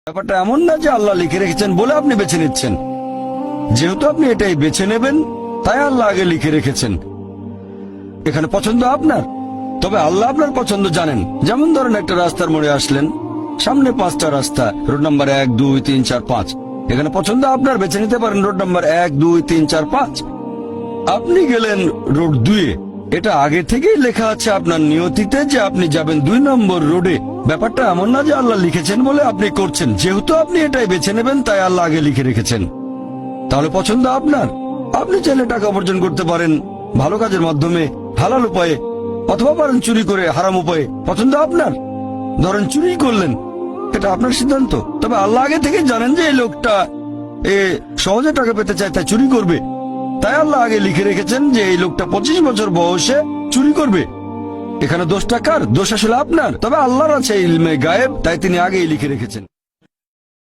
ব্যাপারটা এমন না যে আল্লাহ লিখে রেখেছেন বলে আপনি বেছে নিচ্ছেন। যেহেতু আপনি এটাই বেছে নেবেন তাই আল্লাহ আগে লিখে রেখেছেন। এখানে পছন্দ আপনার, তবে আল্লাহ আপনার পছন্দ জানেন। যেমন ধরেন একটা রাস্তার মোড়ে আসলেন, সামনে 5টা রাস্তা, রোড নাম্বার 1, 2, 3, 4, 5। এখানে পছন্দ আপনার, বেছে নিতে পারেন রোড নাম্বার 1, 2, 3, 4, 5। আপনি গেলেন রোড 2-এ। এটা আগে থেকেই লেখা আছে আপনার নিয়তিতে যে আপনি যাবেন 2 নম্বর রোডে। ব্যাপারটা এমন না যে আল্লাহ লিখেছেন বলে আপনি করছেন। যেহেতু আপনি এটাই বেছে নেবেন তাই আল্লাহ আগে লিখে রেখেছেন। তাহলে পছন্দ আপনার। আপনি চাইলে টাকা উপার্জন করতে পারেন ভালো কাজের মাধ্যমে, হালাল উপায়ে, অথবা পারেন চুরি করে হারাম উপায়ে। পছন্দ আপনার। ধরেন চুরি করলেন, এটা আপনার সিদ্ধান্ত। তবে আল্লাহ আগে থেকে জানেন যে এই লোকটা সহজে টাকা পেতে চায়, তাই চুরি করবে। তাই আল্লাহ আগে লিখে রেখেছেন যে এই লোকটা 25 বছর বয়সে চুরি করবে। এখানে দোষটা কার? দোষ আসলে আপনার। তবে আল্লাহর আছে ইলমে গায়েব, তাই তিনি আগেই লিখে রেখেছেন।